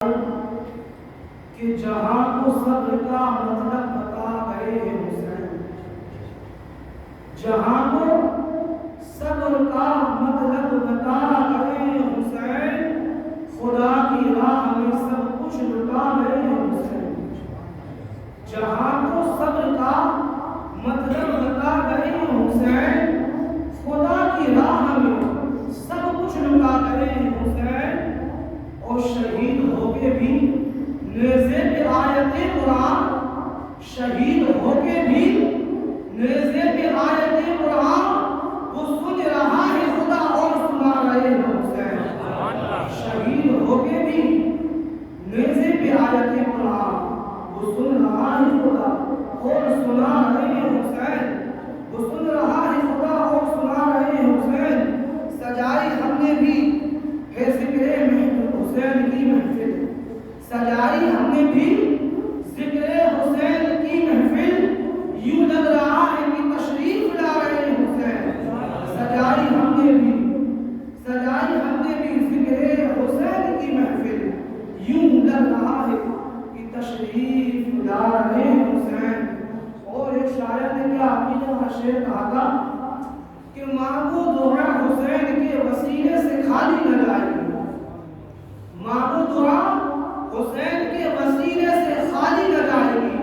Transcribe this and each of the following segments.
کہ جہاں کو صبر کا مطلب بتا گئے ہیں حسین، جہاں کو صبر کا مطلب بتا گئے ہیں حسین، خدا کی راہ میں سب کچھ لٹا گئے ہیں حسین، جہاں کو صبر کا مطلب بتا گئے ہیں حسین، خدا کی راہ میں سب کچھ لٹا گئے ہیں حسین، اور شہید ہو کے بھی نیزے پہ آیت قرآن، شہید ہو کے بھی نیزے پہ آیت قرآن وہ سن رہا ہے خدا اور سنا رہے ہیں حسین، شہید ہو کے بھی نیزے پہ آیت قرآن وہ سن رہا ہے خدا اور سنا رہے ہیں حسین، وہ سن رہا ہے خدا اور سنا رہے ہیں حسین، سجائی ہم نے بھی ہے ذکر حسین کی محفل، سجائی ہم نے بھی ذکر حسین کی محفل، یوں لگ رہا ہے کہ تشریف لا رہے ہیں حسین، سجائی ہم نے بھی ذکر حسین کی محفل، یوں لگ رہا ہے کہ تشریف لا رہے ہیں حسین۔ اور ایک شاعر نے کیا اپنی جگہ شعر کہا تھا کہ مانگو دعا حسین کے وسیلے سے خالی نہ جائے گی، مانگو دعا حسین کے وسیلے سے خالی نہ جائے گی،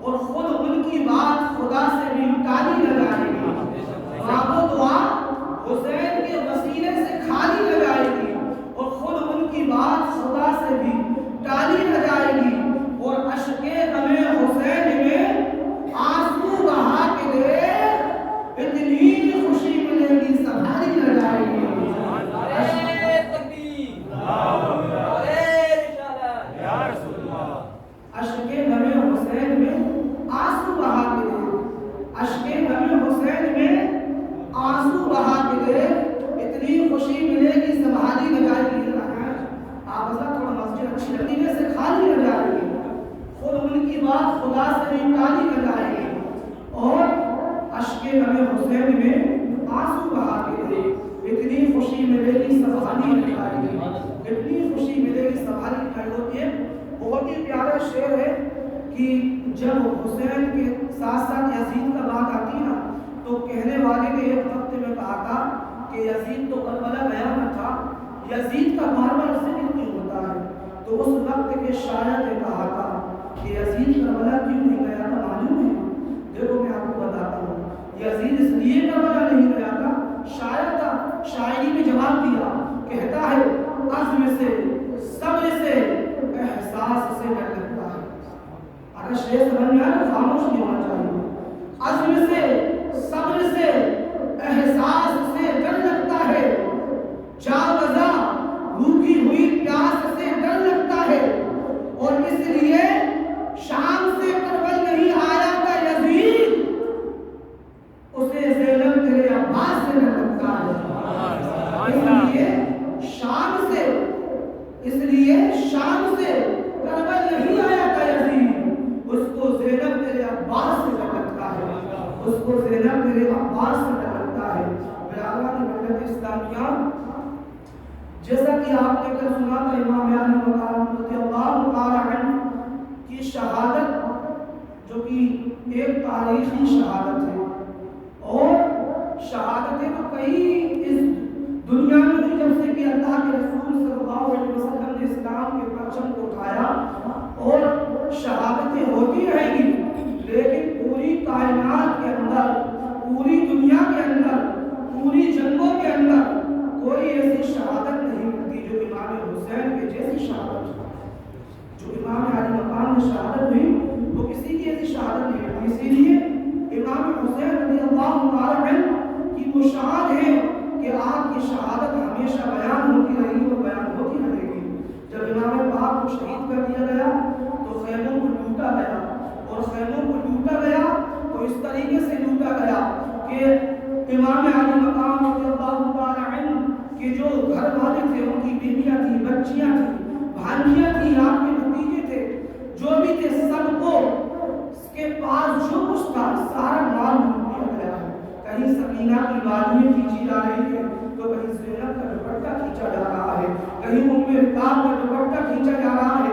اور خود ان کی بات خدا سے بھی ٹالی نہ جائے گی، مانگو دعا حسین کے وسیلے سے خالی نہ جائے گی، اور خود ان کی بات خدا سے بھی ٹالی نہ جائے گی، اور اشک غم حسین میں آنسو بہا کے دے اتنی خوشی ملے گی سنبھالی نہ جائے گی، اشک غم حسین میں آنسو بہا کے دے، اشک غم حسین میں آنسو بہا کے دے اتنی خوشی ملے گی سنبھالی نہ جائے گی۔ آپ ایسا تھوڑا مسجد اچھی لگتی ہے سے خالی نہ جائے گی، خود ان کی بات خدا سے بھی ٹالی نہ جائے گی، اور اشک غم حسین میں آنسو بہا کے دے اتنی خوشی ملے گی سنبھالی نہ جائے گی، اتنی خوشی ملے گی سنبھالی نہ جائے گی۔ بہت ہی پیارا شعر ہے کہ جب حسین کے ساتھ ساتھ یزید کا بات آتی نا تو کہنے والے نے ایک وقت میں کہا تھا کہ یزید تو کربلا گیا نہ تھا، یزید کا بار بار ذکر کیوں ہوتا ہے؟ تو اس وقت کے شاعر نے کہا تھا کہ یزید کربلا کیوں نہیں گیا تھا معلوم ہے؟ دیکھو میں آپ کو بتاتا ہوں، یزید اس لیے کربلا نہیں گیا تھا، شاعر تھا، شاعری میں جواب دیا، کہتا ہے عزم سے صبر سے احساس سے ڈر لگتا ہے، اگر شعر سمجھ میں آئے تو خاموش نہیں ہونا چاہیے، عزم سے صبر سے احساس سے ڈر لگتا ہے، جا بزا روکی ہوئی پیاس سے ڈر لگتا ہے، اور اس لیے شام سے کربل نہیں آیا تھا یزید، اسے زینب تیرے عباس سے ڈر لگتا ہے، اس لیے شام سے کربل نہیں آیا تھا یزید، اس کو زینب تیرے عباس سے ڈر لگتا ہے، اس کو زینب تیرے عباس سے ڈر لگتا ہے۔ برادران ملت اسلامیہ، جیسا کہ آپ نے کل سنا تھا امام علی مقام رضی اللہ تعالی عنہ کی شہادت، جو کہ ایک تاریخی شہادت ہے، اور شہادتیں تو کئی اس دنیا میں بھی جب سے کہ اللہ کے رسول صلی اللہ علیہ وسلم نے اسلام کے پرچم کو اٹھایا، اور شہادتیں ہوتی رہیں گی، لیکن پوری کائنات کے اندر، پوری دنیا کے اندر، پوری جنگوں کے اندر کوئی ایسی شہادت نہیں ملتی جو امام حسین کے جیسی شہادت ہے، جو امام علی مقام میں شہادت ہوئی وہ کسی کی ایسی شہادت نہیں ملتی۔ اسی لیے امام حسین رضی اللہ تعالی عنہ کی وہ شان ہے کہ آپ کی شہادت ہمیشہ بیان ہوتی رہی اور بیان ہوتی رہے گی۔ جب امام پاک کو شہید کر دیا گیا تو خیموں کو لوٹا گیا، اور خیموں کو لوٹا گیا تو اس طریقے سے لوٹا گیا کہ امام علی مقام رضی اللہ تعالی عنہ کے جو گھر والے تھے، ان کی بیویاں تھیں، بچیاں تھیں، بھانجیاں تھیں، آپ کے بھتیجے تھے، جو بھی تھے، سب کو اس کے پاس جو کچھ تھا سارا مال لوٹ لیا گیا ہے۔ کہیں سکینہ کی بالیاں کھینچی جا رہی ہے تو کہیں زینب کا دوپٹہ کھینچا جا رہا ہے، کہیں ام رکاب کا دوپٹہ کھینچا جا رہا ہے،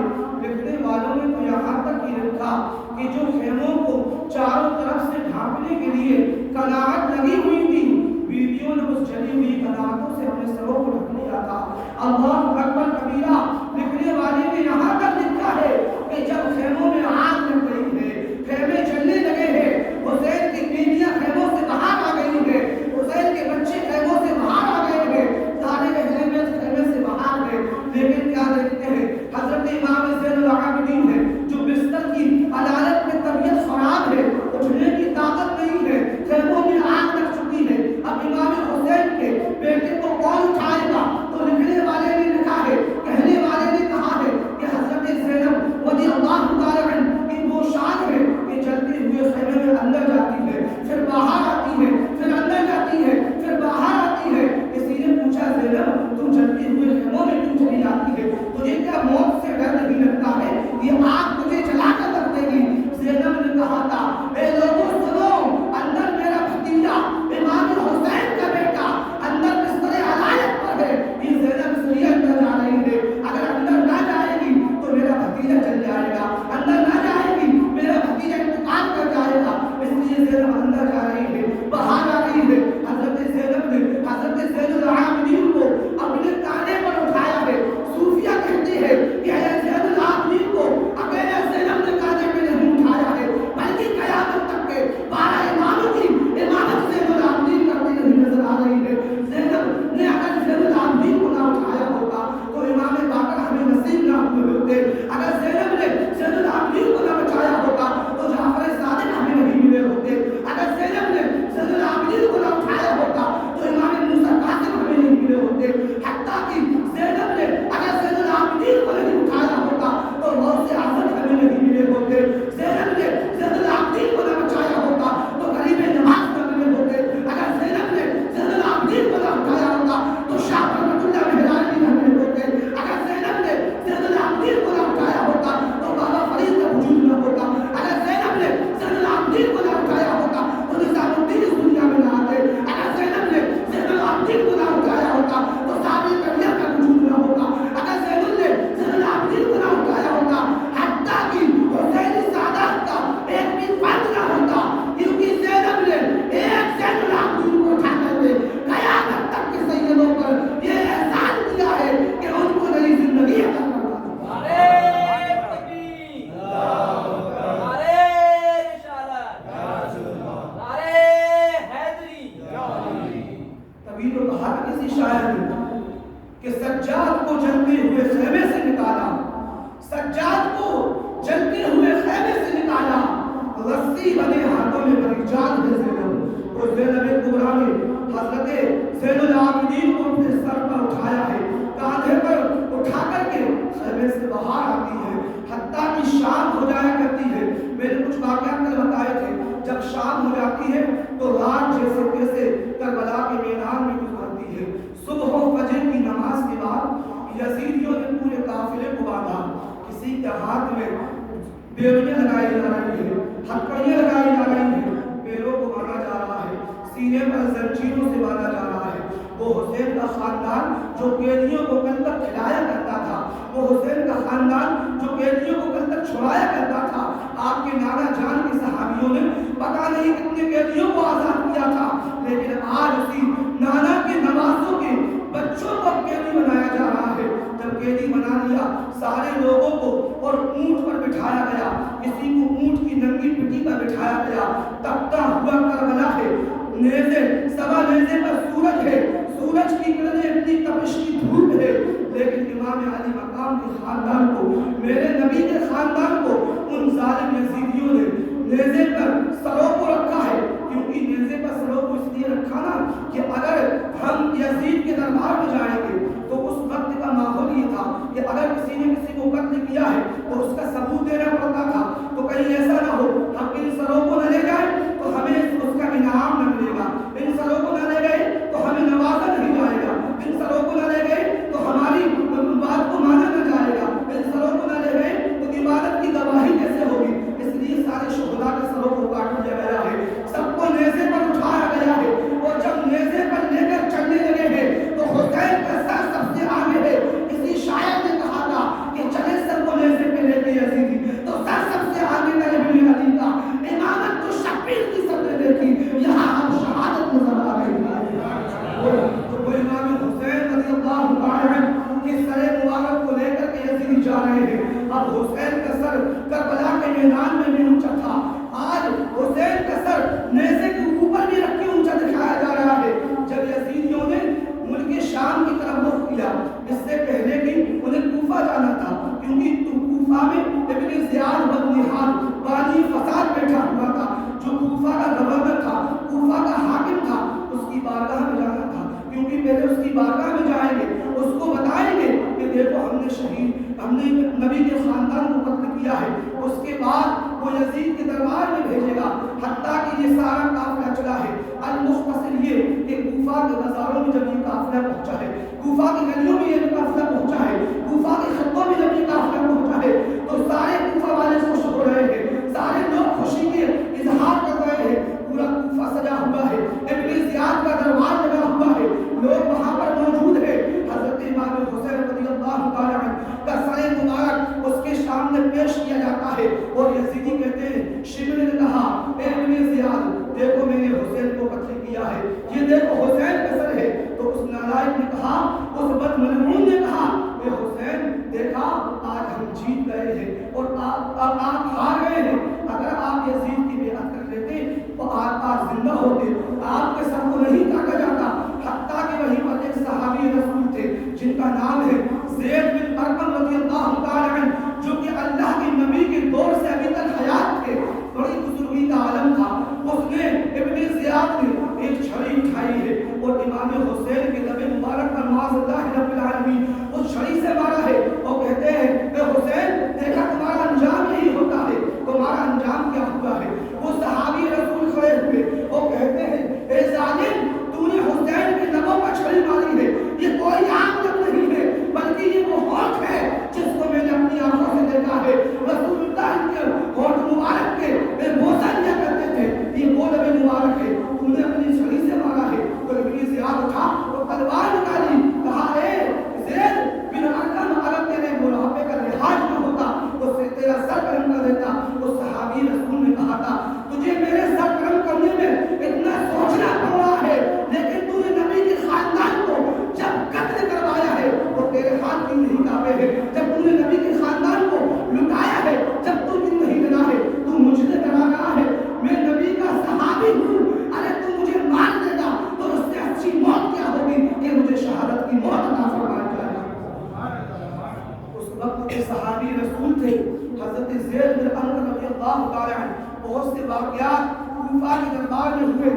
کہ جو خیموں کو چاروں طرف سے ڈھانپنے کے لیے قناعت لگی ہوئی تھی، بیویوں نے اس جلی ہوئی قناعتوں سے اپنے سروں کو ڈھک لیا تھا۔ اللہ اکبر کبیرہ لکھنے والے نے یہاں تک لکھا ہے کہ جب خیموں میں آگ لگ گئی ہے، خیمے جلنے لگے ہیں، حسین کی بیویاں خیموں سے باہر آ گئی ہیں، حسین کے بچے خیموں سے باہر آ گئے ہیں، سارے اہل بیت خیمے سے باہر ہیں، لیکن کیا دیکھتے ہیں؟ حضرت امام زین العابدین ہے جو بستر کی عدالت میں طبیعت خراب ہے، اٹھنے کی طاقت نہیں ہے، خیموں میں آگ لگ چکی ہے، اب امام حسین کے بیٹے کو کون اٹھائے گا؟ تو لکھنے والے نے لکھا ہے، کہنے والے نے کہا ہے کہ حضرت زینب رضی اللہ تعالی عنہ کی وہ شان ہے کہ چلتے ہوئے خیمے میں اندر جاتی ہے، پھر باہر آتی ہے، پھر اندر جاتی ہے، پھر باہر آتی ہے۔ کسی نے پوچھا زینب تم چلتے ہوئے خیموں میں کیوں چلی جاتی ہے؟ تجھے کیا موت سے ڈر نہیں لگتا ہے؟ یہ آگ تجھے جلا کر رکھ دے گی۔ زینب نے کہا تھا اے لوگوں سنو، اندر میرا بھتیجا امام حسین کا بیٹا اندر بستر عدالت پر ہے، یہ زینب اس لیے اندر جا رہی ہے، اگر اندر نہ جائے گی تو میرا بھتیجا چل جائے گا، اندر نہ جائے گی میرا بھتیجا انتقال کر جائے گا، اس لیے زینب اندر جا رہی ہے، باہر آ رہی ہے۔ حضرت زینب نے حضرت زین العابدین کو اپنے کانے پر اٹھایا ہے۔ صوفیہ کہتے ہیں کہ اے زین العابدین کو اکیلے زینب نے کانے پہ نہیں اٹھایا ہے، بلکہ قیامت تک کے 12 اماموں کی امامت زین العابدین کرتی نہیں نظر آ رہی ہے۔ زینب نے اگر زین العابدین کو نہ اٹھایا ہوتا تو امام باقر ہمیں نصیب نہ ہوئے ہوتے، اگر زینب نے زین العابدین کو نہ بچایا ہوتا تو جعفر صادق ہمیں نہیں ملے ہوتے، اگر زینب نے زین العابدین کو نہ اٹھایا ہوتا تو امام موسیٰ قاسم ہمیں نہیں ملے ہوتے، حتیٰ کہ زینب نے اگر زین العابدین کو نہیں اٹھایا ہوتا تو غوث اعظم ہمیں نہیں ملے ہوتے، زینب نے زین العابدین کو نہ بچایا ہوتا تو غریب نواز نہ ملے ہوتے، اگر زینب نے زین العابدین کو نہ اٹھایا ہوتا تو شاہ رحمت اللہ مہرانی نہ ملے ہوتے، اگر زینب نے زین العابدین کو نہ اٹھایا ہوتا تو بابا فرید کا وجود نہ ہوتا، اگر زینب نے زین العابدین کو نہ اٹھایا ہوتا تو نظام الدین اس دنیا میں نہ آتے، اگر زینب نے زین العابدین کو نہ اٹھایا ہوتا تو صحابی کبیر کا وجود نہ ہوتا، اگر زینب نے زین العابدین کو نہ اٹھایا ہوتا حتیٰ کہ حسین سادات کا ایک بھی فرض نہ ہوتا، کیونکہ زینب نے ایک زین العابدین کو اٹھا کر کے قیامت تک کے سیدوں پر یہ احسان کیا ہے کہ ان کو نئی زندگی عطا فرما دی۔ تبھی تو کہا کسی شاعر نے کہ سجاد کو جلتے ہوئے خیمے سے نکالا، سجاد کو جلتے ہوئے خیمے سے نکالا، رسی بنے ہاتھوں میں پریچان ہے زینب، اور زینب کبریٰ نے حضرت زین العابدین کو اپنے سر پر اٹھایا ہے، کاندھے پر اٹھا کر کے خیمے سے باہر آتی ہے، حتیٰ کہ شام ہو جایا کرتی ہے۔ میں نے کچھ واقعات کل بتائے تھے، جب شام ہو جاتی ہے تو رات جیسے تیسے کربلا کے میدان میں گزرتی ہے۔ صبح و فجر کی نماز کے بعد یزیدیوں نے پورے قافلے کو باندھا، کسی کے ہاتھ میں بیڑیاں لگائی جا رہی ہیں، ہتھکڑیاں لگائی جا رہی ہیں، پیروں کو باندھا جا رہا ہے، سینے پر زنجیروں سے باندھا جا رہا ہے۔ وہ حسین کا خاندان جو قیدیوں کو کل تک کھلایا کرتا تھا، وہ حسین کا خاندان جو قیدیوں کو کل تک چھڑایا کرتا تھا، آپ کے نانا جان کے صحابیوں نے پتہ نہیں کتنے قیدیوں کو آزاد کیا تھا، لیکن آج اسی نانا کے نوازوں کے بچوں کو قیدی بنایا جا رہا ہے۔ جب قیدی بنا لیا سارے لوگوں کو اور اونٹ پر بٹھایا گیا، کسی کو اونٹ کی ننگی پٹی پر بٹھایا گیا، تپتا ہوا کربلا ہے، نیزے سوا نیزے پر سورج ہے، سورج کی کرنیں اتنی تپش کی دھوپ ہے، لیکن امام علی مقام کے خاندان کو، میرے نبی کے خاندان کو ان ظالم یزیدیوں نے نیزے پر سروں کو رکھا ہے، کیونکہ نیزے پر سروں کو اس لیے رکھا نا کہ اگر ہم یزید کے دربار میں جائیں گے تو اس وقت کا ماحول یہ تھا کہ اگر کسی نے کسی کو قتل کیا ہے تو اس کا ثبوت دینا پڑتا تھا، تو کہیں ایسا نہ ہو ہم ان سروں کو نہ لے جائیں تو ہمیں اس کا انعام نہ ملے گا، ان سروں کو نہ لے گئے تو ہمیں نوازا نہیں جائے گا، ان سروں کو نہ لے گئے تو ہماری بات کو مانا نہ جائے گا، ان سروں کو نہ لے گئے تو عبادت کی گواہی کیسے ہوگی، اس لیے سارے شہداء کے سروں کو کاٹ دیا گیا ہے، سب کو نیزے پر اٹھایا گیا ہے، اور جب نیزے پر لے کر چلنے لگے ہیں تو حسین کا سر سب سے آگے ہے۔ کسی شاعر نے کہا تھا کہ چلے سر کو نیزے پہ لے کے یزیدی، جا رہے ہیں. اب حسین کا سر کربلا کے میدان میں بھی اونچا تھا. آج حسین کا سر نیزے کے اوپر بھی رکھ کے اونچا دکھایا جا رہا ہے. جب یزیدیوں نے ملک شام کی طرف رخ کیا، اس سے پہلے کہ انہیں کوفہ جانا تھا، کیونکہ کوفہ میں ابن زیاد بدنحال بانی فساد بیٹھا ہوا تھا، جو کوفہ کا گورنر تھا، کوفہ کا حاکم تھا. اس کی بارگاہ میں جانا تھا، کیونکہ پہلے اس کی بارگاہ میں جائیں گے، اس کو بتائیں گے کہ دیکھو ہم نے نبی کے خاندان کو قتل کیا ہے. اس کے بعد وہ یزید کے دربار میں بھیجے گا. حتیٰ کہ یہ سارا قافلہ چلا ہے. المختصر یہ کہ کوفہ کے بازاروں میں جب یہ قافلہ پہنچا ہے، کوفہ کی گلیوں میں یہ قافلہ پہنچا ہے، کوفہ کے خطوں میں جب یہ قافلہ پہنچا ہے، تو سارے کوفہ والے خوش ہو رہے ہیں، سارے لوگ خوشی کے اظہار کر رہے ہیں. پورا کوفہ سجا ہوا ہے، ابن زیاد کا دربار لگا ہوا ہے، لوگ وہاں پر موجود ہیں. حضرت امام حسین رضی اللہ تعالی عنہ کا سر مبارک اس کے سامنے پیش کیا جاتا ہے، اور یزیدی کہتے ہیں شمر نے کہا اے ابن زیاد دیکھو میں نے حسین کو قتل کیا ہے، یہ دیکھو حسین کا سر ہے. تو اس نالائق نے کہا، اس بد ملعون نے کہا اے حسین دیکھا آج ہم جیت گئے ہیں اور آپ ہار گئے ہیں. اگر آپ یزید کی بیعت کر لیتے تو آپ زندہ ہوتے، آپ کے سر کو نہیں کاٹا جاتا. حتیٰ کہ وہیں پر ایک صحابی رسول تھے جن کا نام ہے زید بن ارقم رضی اللہ تعالی عنہ، جو کہ اللہ کے نبی کے دور سے ابھی تک حیات تھے، بڑی بزرگی کا عالم تھا. اس نے ابن زیاد نے ایک چھڑی اٹھائی ہے اور امام حسین کے لب مبارک پر معاذ اللہ رب العالمین اس چھڑی سے مارا ہے، اور کہتے ہیں اے حسین دیکھا تمہارا انجام یہی ہوتا ہے، تمہارا انجام کیا ہوا ہے. وہ صحابی رسول کھڑے ہوئے اور کہتے ہیں اے ظالم تو نے حسین کے لبوں پر چھڑی ماری ہے، یہ کوئی عام لب نہیں ہے بلکہ یہ وہ ہونٹ ہے جس کو میں نے اپنی آنکھوں سے دیکھا ہے. رسول اللہ کے ہونٹ مبارک کے میں بوسہ لیا کرتے تھے، یہ وہ لب مبارک ہے، تم نے اپنی چھڑی سے مارا ہے. تو ابن زیاد اٹھا اور تلوار نکالی، کہا اے زید بن ارقم اگر تیرے بڑھاپے کا لحاظ نہ ہوتا تو سے تیرا سر قلم کر دیتا. اس صحابی رسول نے کہا تھا تجھے میرے سر قلم کرنے میں اتنا سوچنا پڑ رہا ہے، لیکن تو نے نبی کے خاندان کو جب قتل کروایا ہے وہ تیرے ہاتھ کیوں نہیں کانپے ہیں؟ جب تم نے نبی کے خاندان کو لٹایا ہے، جب تم کیوں نہیں ڈرا ہے؟ تو مجھ سے ڈرا رہا ہے، میں نبی کا صحابی ہوں، ارے تو مجھے مار دے گا تو اس سے اچھی موت کیا ہوگی کہ مجھے شہادت کی موت عطا فرمائی جائے. اس وقت کے صحابی رسول تھے حضرت زید بن ارقم رضی اللہ تعالی عنہ. بہت سے واقعات کوفہ کے دربار میں ہوئے.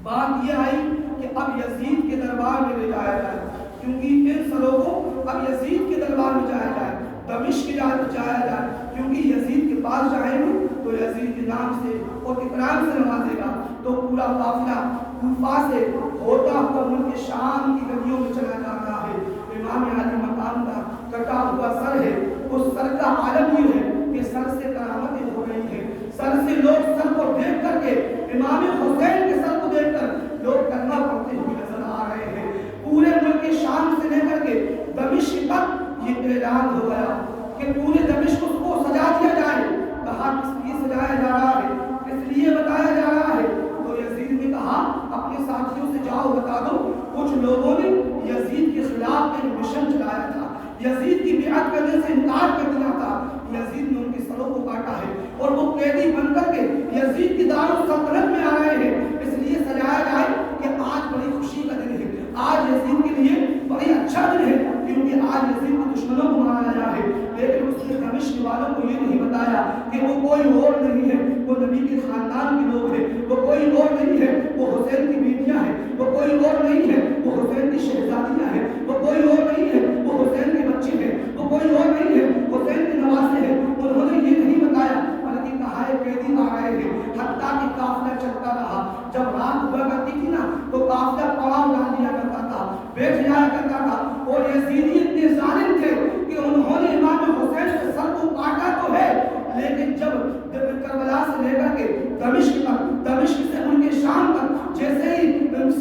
بات یہ آئی کہ اب یزید کے دربار میں لے جایا جائے، کیونکہ ان سروں کو اب یزید کے دربار میں جایا جائے، دمشق جایا جائے، کیونکہ یزید کے پاس جائیں گے تو یزید انعام سے اور اکرام سے نوازے گا. تو پورا قافلہ کوفہ سے ہوتا ہوا ملک شام کی گلیوں میں چلا جا رہا ہے. امام علی مقام کا کٹا ہوا سر ہے، اس سر کا عالم یہ ہے کہ سر سے کرامتیں ہو رہی ہیں. سر سے لوگ سر کو دیکھ کر کے امام حسین کے سر کو دیکھ کر لوگ کلمہ پڑھتے ہوئے نظر آ رہے ہیں. پورے ملک شام سے لے کر کے دمشق تک یہ اعلان ہو گیا کہ پورے دمشق کو سجا دیا جائے. کہا کس لیے سجایا جا رہا ہے، کس لیے بتایا جا رہا ہے؟ تو یزید نے کہا اپنے ساتھیوں سے جاؤ بتا دو کچھ لوگوں نے یزید کے خلاف ایک مشن چلایا تھا، یزید کی بیعت کرنے سے انکار کر دیا تھا. یزید نے ان کے سروں کو کاٹا ہے اور وہ قیدی بن کر کے یزید کی دارالسلطنت میں آ رہے ہیں. اس لیے سجایا جائے کہ آج بڑی خوشی کا دن ہے، آج یزید کے لیے بڑی اچھا دن ہے، کیونکہ آج یزید کے دشمنوں کو مارا گیا ہے. لیکن اس نے دمشق والوں کو یہ نہیں بتایا کہ وہ کوئی اور نہیں ہے، وہ نبی کے خاندان کے لوگ ہیں، وہ کوئی اور نہیں ہے، وہ حسین کی بیویاں ہیں، وہ کوئی اور نہیں ہے، وہ حسین کی شہزادیاں ہیں، وہ کوئی اور نہیں ہے، وہ حسین کے بچے ہیں، وہ کوئی اور نہیں ہے، حسین کے نواسے ہیں. انہوں نے یہ نہیں بتایا بلکہ کہا ہے قیدی آ رہے ہیں. حتیٰ کہ قافلہ چلتا رہا. جب رات ہوا کرتی تھی نا تو قافلہ پڑاؤ ڈال دیا کرتا تھا، بیٹھ جایا کرتا تھا. اور یزیدی اتنے ظالم تھے کہ انہوں نے امام حسین کے سر کو کاٹا تو ہے، لیکن جب کربلا سے لے کر کے دمشق تک، دمشق سے ان کے شام تک جیسے ہی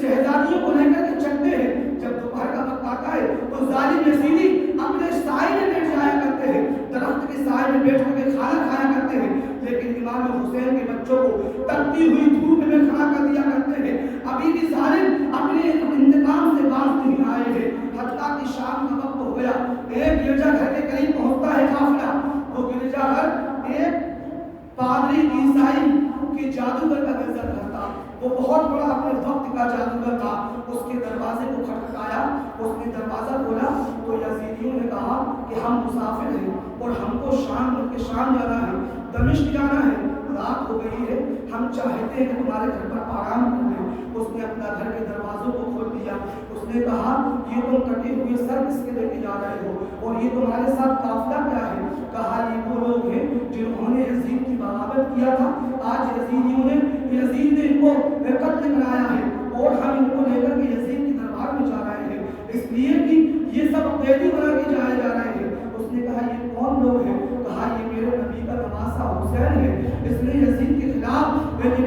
شہزادیوں کو لے کر کے چلتے ہیں، جب دوپہر کا وقت آتا ہے تو ظالم یزیدی اپنے سائے میں بیٹھ جایا کرتے ہیں، درخت کے سائے میں بیٹھ کر کے کھانا کھایا کرتے ہیں. لیکن امام حسین کے بچوں کو تپتی ہوئی دھوپ میں کھڑا کر دیا کرتے ہیں. ابھی بھی ظالم اپنے انتقام سے باز نہیں آئے ہیں. حتیٰ کہ شام کا وقت ہو گیا، ایک گرجا گھر کے قریب پہنچتا ہے قافلہ. وہ گرجا گھر ایک پادری عیسائی کے جادوگر کا گرجا گھر تھا. وہ بہت بڑا اپنے وقت کا جادوگر تھا. اس کے دروازے کو کھٹکھٹایا. اس نے دروازہ کھولا تو یزیدیوں نے کہا کہ ہم مسافر ہیں اور ہم کو شام جانا ہے، دمشق جانا ہے، رات ہو گئی ہے، ہم چاہتے ہیں کہ تمہارے گھر پر آرام کر لیں. اس نے اپنا گھر کے دروازوں کو کھول دیا. اس نے کہا یہ تم کٹے ہوئے سر کس کے لے کے جا رہے ہو اور یہ تمہارے ساتھ قافلہ کیا ہے؟ کہا یہ وہ لوگ ہیں جنہوں نے یزید کی بغاوت کیا تھا. آج یزید نے ان کو قتل کرایا ہے اور ہم ان کو لے کر کے یزید کے دربار میں جا رہے ہیں، اس لیے کہ یہ سب قیدی بنا کے جائے جا رہے ہیں. اس نے کہا یہ کون لوگ ہیں؟ کہا یہ میرے نبی کا نواسہ حسین ہے. اس نے یزید کے خلاف ایک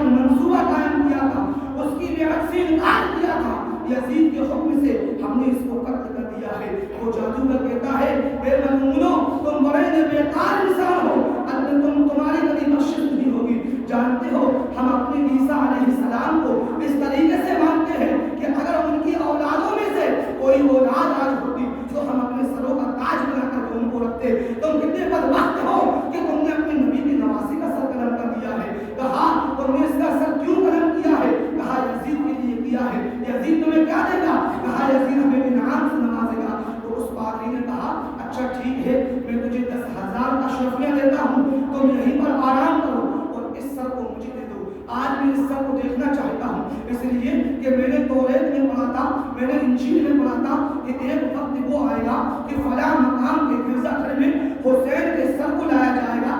منصوبہ قائم کیا تھا، اس کی بیعت سے انکار کیا تھا. یزید کے حکم سے ہم نے اس کو قتل کر دیا ہے. وہ جادوگر کہتا ہے اے ملعونو تم بڑے بیکار انسان ہو، تمہاری کبھی بخشش نہیں ہوگی. جانتے ہو ہم اپنے عیسیٰ علیہ السلام کو اس طریقے سے مانتے ہیں کہ اگر ان کی اولادوں میں سے کوئی اولاد آج ہوتی تو ہم اپنے سروں کا تاج بنا کر ان کو رکھتے. تم کتنے بدبخت ہو کہ تم نے اپنے نبی کے نواسے کا سر قلم کر دیا ہے. کہا تم نے اس کا سر کیوں قلم کیا ہے؟ کہا یزید کے لیے کیا ہے. یزید تمہیں کیا دے گا؟ کہا یزید ہمیں انعام سے نوازے گا. تو اس پادری نے کہا اچھا ٹھیک ہے، میں تجھے 10,000 اشرفیاں دیتا ہوں، تم یہیں پر آرام کرو اور اس سر کو مجھے دے دو. آج میں اس سر کو دیکھنا چاہتا ہوں، اس لیے کہ میں نے توریت میں پڑھا تھا، میں نے انجیل میں پڑھا تھا کہ ایک وقت وہ آئے گا کہ فلاں مقام کے گرجا گھر میں حسین کے سر کو لایا جائے گا،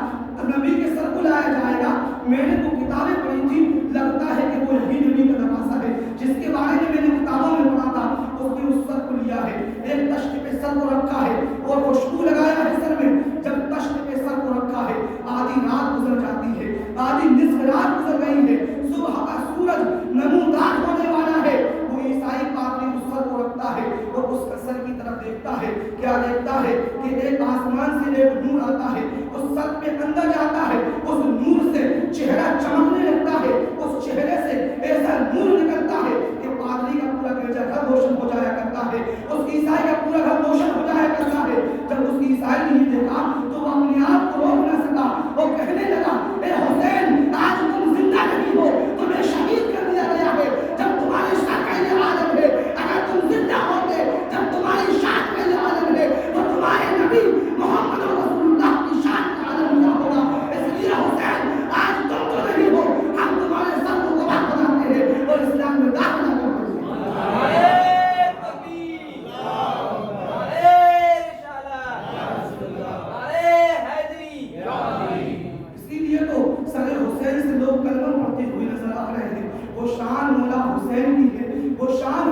نبی کے سر کو لایا جائے گا. میں نے وہ کتابیں پڑھی تھی، لگتا ہے کہ وہ یہی نبی کا نواسہ ہے جس کے بارے میں نے کتابوں میں پڑھا تھا. اس نے اس سر کو لیا ہے، ایک تشت پہ سر کو رکھا ہے اور خوشبو لگایا ہے سر میں. جب تشت پہ سر کو رکھا ہے آدھی رات گزر جاتی ہے، آدھی نصف رات گزر گئی ہے، صبح کا سورج نمودار ہونے والا ہے. وہ عیسائی پادری اس سر کو رکھتا ہے اور اس کا سر کی طرف دیکھتا ہے. کیا دیکھتا ہے کہ ایک آسمان سے ایک نور آتا ہے، اس سر پہ اندر جاتا ہے، اس نور سے چہرہ چمکنے لگتا ہے، اس چہرے سے ایسا نور نکلتا ہے کہ پادری کا پورا گرجا گھر روشن ہو جایا کرتا ہے، اس عیسائی کا پورا گھر روشن ہو جایا کرتا ہے. جب اس عیسائی نے یہ دیکھا تو وہ اپنے آپ کو روک نہ سکا اور کہنے لگا اے حسین آج تم زندہ نہیں ہو، تمہیں شہید کر دیا گیا ہے. جب تمہاری شان کا یہ عالم ہے، اگر تم زندہ ہوتے، جب تمہاری شان کا یہ عالم ہے تو تمہارے نبی محمد رسول اللہ کی شان کا عالم کیا ہوگا. اس لیے حسین آج تم تو نہیں ہو، ہم تمہارے سر کو گواہ بناتے ہیں اور اسلام میں داخلہ کرتے ہیں. وہ شان مولا حسین کی ہے، وہ شان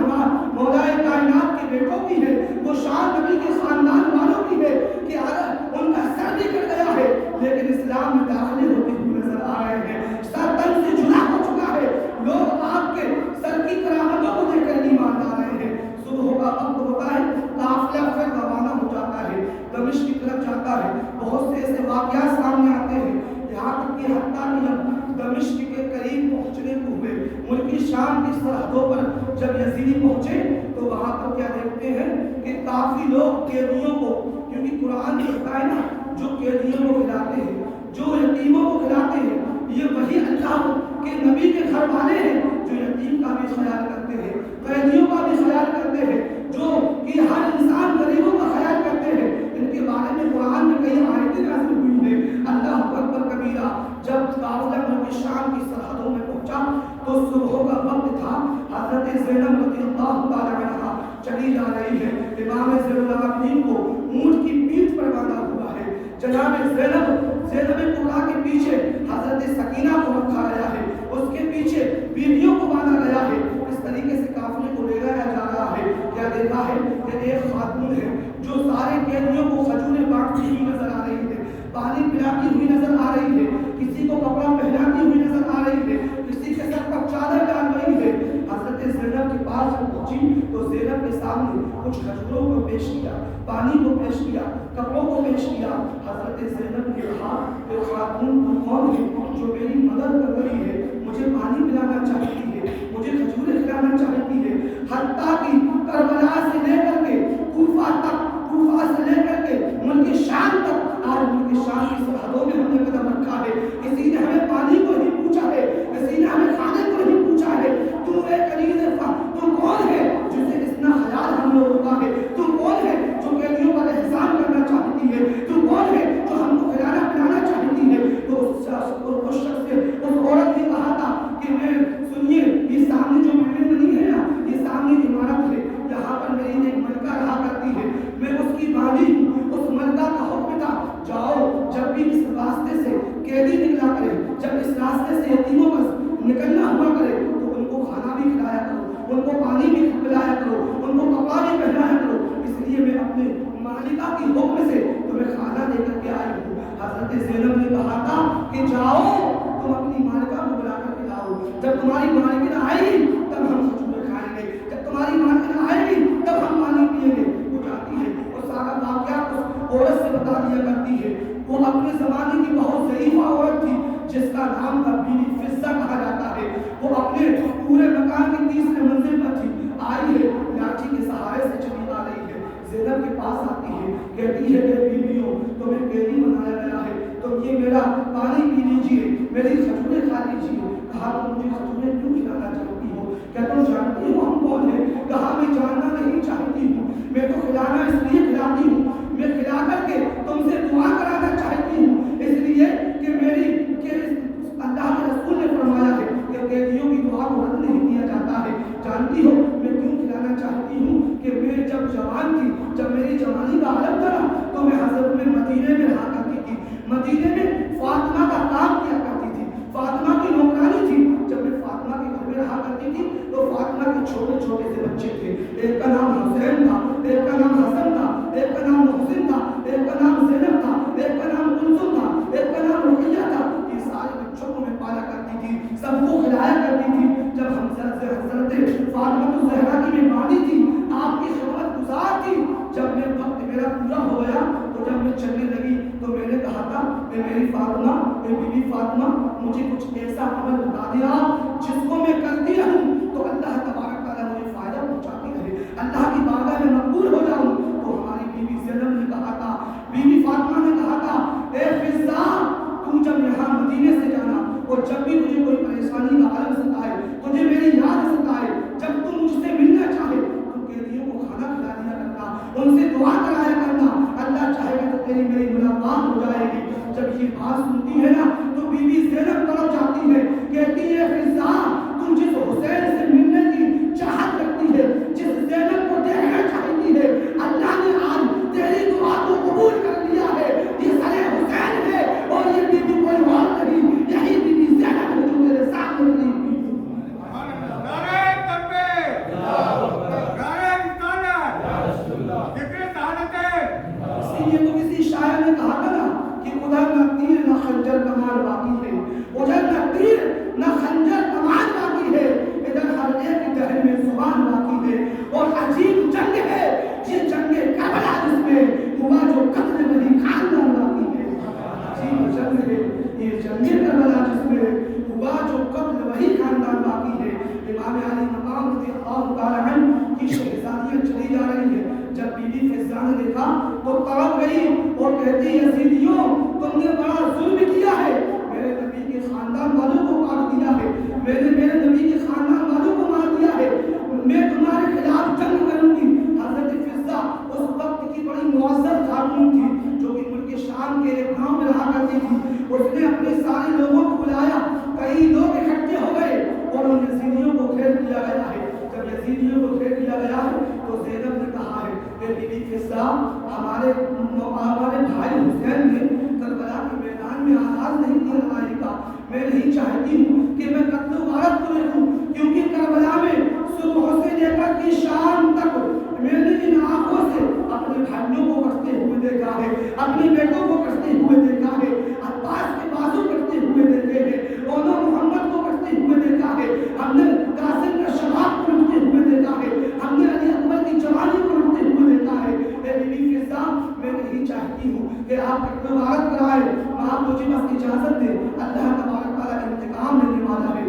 مولا کائنات کے بیٹوں کی ہے، وہ شان نبی کے خاندان والوں کی ہے کہ اگر ان کا سر بھی کٹ گیا ہے لیکن اسلام میں داخلے ہوتے ہوئے نظر آ رہے ہیں. سر تن سے جدا ہو چکا ہے، لوگ آپ کے سر کی کرامتوں کو دیکھ کر ایمان لا رہے ہیں. صبح کا وقت ہوتا ہے، قافلہ پھر روانہ ہو جاتا ہے، دمشق کی طرف جاتا ہے. بہت سے ایسے واقعات سامنے آتے ہیں، یہاں تک کہ حتیٰ کہ دمشق کے قریب پہنچنے کو ہوئے، ملکی شام کی سرحدوں پر جب یزیدی پہنچے تو وہاں پر کیا دیکھتے ہیں کہ کافی لوگ قیدیوں کو، کیونکہ قرآن کہتا ہے نا جو قیدیوں کو کھلاتے ہیں، جو یتیموں کو کھلاتے ہیں، یہ وہی اللہ کے نبی کے گھر والے ہیں جو یتیم کا بھی خیال کرتے ہیں، قیدیوں کا بھی خیال کرتے ہیں، جو کہ ہر انسان غریبوں کا خیال کرتے ہیں. ان کے بارے میں قرآن میں کئی آیتیں نازل ہوئی ہیں. اللہ اکبر کبیرہ. جب قافلہ ملک شام کی سرحدوں میں پہنچا تو صبح کا وقت تھا. حضرت زینب رضی اللہ تعالی عنہا چلی جا رہی ہے. امام زین العابدین کو اونٹ کی پیٹھ پر باندھا ہوا ہے. جناب زینب کبریٰ کے پیچھے حضرت سکینہ کو رکھا گیا ہے، اس کے پیچھے بیویوں کو باندھا گیا ہے. اس طریقے سے قافلے کو لے جایا جا رہا ہے. کیا دیکھا ہے کہ ایک خاتون ہے جو سارے قیدیوں کو کھجوریں بانٹتی ہوئی نظر آ رہی ہے، پانی پلاتی ہوئی نظر آ رہی ہے، کسی کو کپڑا پہناتی ہوئی نظر آ رہی ہے، کسی کے سر پر چادر ڈال رہی ہے. حضرت زینب کے پاس جب پہنچی تو زینب کے سامنے کچھ کھجوروں کو پیش کیا، پانی کو پیش کیا، کپڑوں کو پیش کیا. حضرت زینب نے کہا کہ خاتون تو کون ہے جو میری مدد کر رہی ہے، مجھے پانی پلانا چاہتی ہے، مجھے کھجوریں کھلانا چاہتی ہے، حتیٰ کہ کربلا سے لے کر کے کوفہ تک، کوفہ سے لے کر کے ملک شام تک، آج ملک شام کی سرحدوں میں ہم نے قدم رکھا ہے. کسی نے ہمیں پانی کو ہی پوچھا ہے، کسی نے ہمیں کھانے کو ہی پوچھا ہے. تو ایک عزیز تو کون ہے جسے اتنا خیال ہم لوگوں کا ہے؟ تو کون ہے جو قیدیوں پر احسان کرنا چاہتی ہے؟ تو کون ہے جو ہم کو کھلانا پلانا چاہتی ہے؟ تو اس شخص سے اس عورت نے کہا تھا کہ میں سنیے، یہ سامنے جو بلڈنگ بنی ہے نا، یہ سامنے عمارت ہے، یہاں پر میری ایک ملکہ رہا کرتی ہے، میں اس کی بانی ہوں. اس ملکہ کا حکم تھا جاؤ جب بھی اس راستے سے قیدی نکلا کرے، جب اس راستے سے یتیموں پر نکلنا ہوا کرے تو ان کو کھانا بھی کھلایا کرو، ان کو پانی بھی پلایا کرو، ان کو کپڑا بھی پہنایا کرو. اس لیے میں اپنے مالکہ کی حکم سے تمہیں کھانا دے کر کے آئی ہوں. حضرت زینب نے کہا تھا کہ جاؤ تم اپنی مالکہ کو بلا کر کھلاؤ، جب تمہاری مالکہ آئے گی تب ہم کھجوریں کھائیں گے، جب تمہاری مالکہ آئے گی تب ہم پانی پیئیں گے. وہ جاتی ہے اور سارا واقعہ اس عورت سے بتا دیا کرتی ہے. وہ اپنے زمانے کی بہت ضعیفہ عورت تھی جس کا نام تھا بیوی فضہ کہا جاتا ہے. وہ اپنے پورے مکان کی تیسرے منزل پر تھی، آئی ہے لاٹھی کے سہارے سے چلی آ رہی ہے. زینب کے پاس آتی ہے، کہتی ہے کہ بیویوں تمہیں قیدی بنایا گیا ہے، تم یہ میرا پانی پی لیجیے، میری کھجوریں کھا لیجیے. کہا تم مجھے کھجوریں کیوں کھلانا چاہتی ہو؟ کیا تم جانتی ہو ہم کون ہیں؟ کہا میں جاننا نہیں چاہتی ہوں، میں تو کھلانا اس لیے کھلاتی ہوں، میں کھلا کر کے تم سے دعا کرانا چاہتی ہوں، اس لیے کہ میری اللہ کے رسول نے فرمایا ہے کہ قیدیوں کی دعا کو رد نہیں کیا جاتا ہے. جانتی ہو میں کیوں کھلانا چاہتی ہوں؟ کہ میں جب جوان تھی، جب میری جوانی کا عالم تھا تو میں حضرت میں مدینے میں رہا کرتی تھی، مدینے میں فاطمہ کا کام کیا کرتی تھی، فاطمہ کی نوکرانی تھی. جب میں فاطمہ کے گھر میں رہا کرتی تھی تو فاطمہ کے چھوٹے چھوٹے سے بچے تھے، ایک کا نام حسین تھا، ایک کا نام حسن تھا، ایک کا نام محسن تھا، ایک کا نام زینب تھا، ایک کا نام کلثوم تھا، ایک کا نام رقیہ تھا. یہ سارے بچوں کو میں پالا کرتی تھی، سب کو کھلایا کرتی تھی. جب ہم حضرت فاطمہ الزہرا کی میں بانی تھی، آپ کی خدمت گزار تھی، جب میں وقت میرا پورا ہو گیا تو جب میں چلنے لگی تو میں نے کہا تھا کہ میری فاطمہ، میری بیوی فاطمہ، مجھے کچھ ایسا عمل بتا دیا جس کو میں کرتی رہوں تو اللہ تبارک تعالیٰ مجھے فائدہ پہنچاتی رہے، اللہ کی بارگاہ میں مقبول ہو جاؤں. تو ہماری بیوی زینب نے کہا تھا، بیوی فاطمہ نے کہا تھا، اے فضہ تم جب یہاں مدینے سے جانا اور جب بھی تجھے کوئی پریشانی کا عالم ستائے، تجھے میری یاد ستائے، جب تم مجھ سے ملنا چاہے تو قیدیوں کو کھانا کھلا دیا کرنا، ان سے دعا کرایا کرنا، اللہ چاہے گا تو تیری میری ملاقات ہو جائے گی. جب یہ بات سنتی ہے نا تو بیوی زینب تڑپ جاتی ہے، کہتی ہے فضہ تم جس حسین سے ملنے کی چاہت رکھتی ہے، جس زینب کو دیکھنا چاہتی ہے، اللہ نے آج تیری دعا کو قبول کر لیا ہے. یہ سارے حسین ہے اور یہ بیوی کوئی اور نہیں، یہی بیوی زینب ہے جو میرے ساتھ رہی. یہ تو کسی شاعر نے کہا تھا نا کہ ادھر نہ تیر نہ خنجر کمان باقی ہے، ادھر نہ تیر نہ خنجر کمان باقی ہے، ادھر ہر ایک جہل میں زبان باقی ہے. اور عجیب جنگ ہے یہ جنگ کربلا جس میں ہوا جو قتل وہی خاندان باقی ہے. عجیب جنگ ہے یہ جنگ کربلا جس میں ہوا جو قتل وہی خاندان باقی ہے. امام علی مقام رضی اللہ تعالی عنہ کی شہزادیاں چلی جا رہی ہے. جب بی بی فضہ نے دیکھا تو تڑپ گئی اور کہتی یزیدیوں تم نے بڑا ظلم کیا ہے، میرے نبی کے خاندان والوں کو مار دیا ہے، میرے نبی کے خاندان والوں کو مار دیا ہے، میں تمہارے خلاف جنگ کروں گی. حضرت فضہ اس وقت کی بڑی معزز خاتون تھی جو کہ ملک شام کے ایک گاؤں میں رہا کرتی تھی. اس نے اپنے سارے لوگوں کو بلایا، کئی لوگ اکٹھے ہو گئے اور ان یزیدیوں کو گھیر لیا گیا ہے. جب یزیدیوں کو گھیر لیا گیا ہے تو زینب نے کہا ہے کہ بی بی فضہ ہمارے بھائی حسین نے کربلا کے میدان میں آغاز نہیں کیا لڑائی کا، میں نہیں چاہتی ہوں کہ میں قتل و غارت کو دیکھوں، کیونکہ کربلا میں صبح سے لے کر کے شام تک میں نے ان آنکھوں سے اپنے بھائیوں کو کٹتے ہوئے دیکھا ہے، اپنے بیٹوں کو کٹتے ہوئے دیکھا ہے، عباس کے بازو کٹتے ہوئے دیکھے ہیں، اونو محمد کو کٹتے ہوئے دیکھا ہے، ہم نے قاسم کا شباب کو لٹتے ہوئے دیکھا ہے، ہم نے علی اکبر کی جوانی کو لٹتے ہوئے دیکھا ہے. اے بی بی فضہ میں نہیں چاہتی ہوں کہ آپ قتل و غارت کرائیں، آپ مجھے بس اجازت دیں، اللہ تبارک تعالیٰ انتقام لینے والا ہے،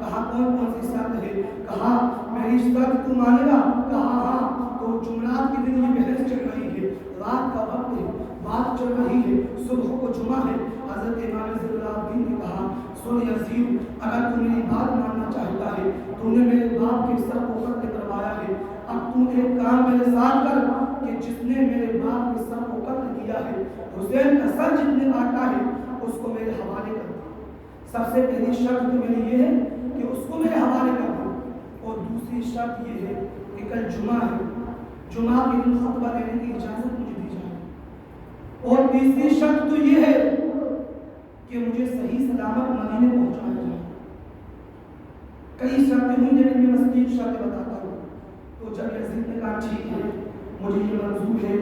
کہا کون کون سی شرط ہے؟ کہا میری شرط تو مانے گا؟ کہا ہاں۔ تو جمعرات کے دن یہ بحث چل رہی ہے، رات کا وقت ہے، بات چل رہی ہے، صبح کو جمعہ ہے۔ حضرت امام زین العابدین نے کہا سن یزید، اگر تو میری بات ماننا چاہتا ہے، تو نے میرے باپ کے سر کو قتل کروایا ہے، اب تو ایک کام میرے ساتھ کر کہ جس نے میرے باپ کے سر کو قتل کیا ہے، حسین کا سر جس نے کاٹا ہے، اس کو میرے حوالے کر دو۔ سب سے پہلی شرط تو میری یہ ہے کہ اس کو میرے حوالے کر دو، اور دوسری شرط یہ ہے کہ کل جمعہ ہے، جمعہ کے دن خطبہ دینے کی اجازت مجھے دی جائے، اور تیسری شرط تو یہ ہے کہ مجھے صحیح سلامت مدینے پہنچایا جائے۔ کئی شرطیں ہوئی لیکن میں بس 3 شرطیں بتاتا ہوں۔ تو جب یزید نے کہا ٹھیک ہے مجھے یہ منظور ہے،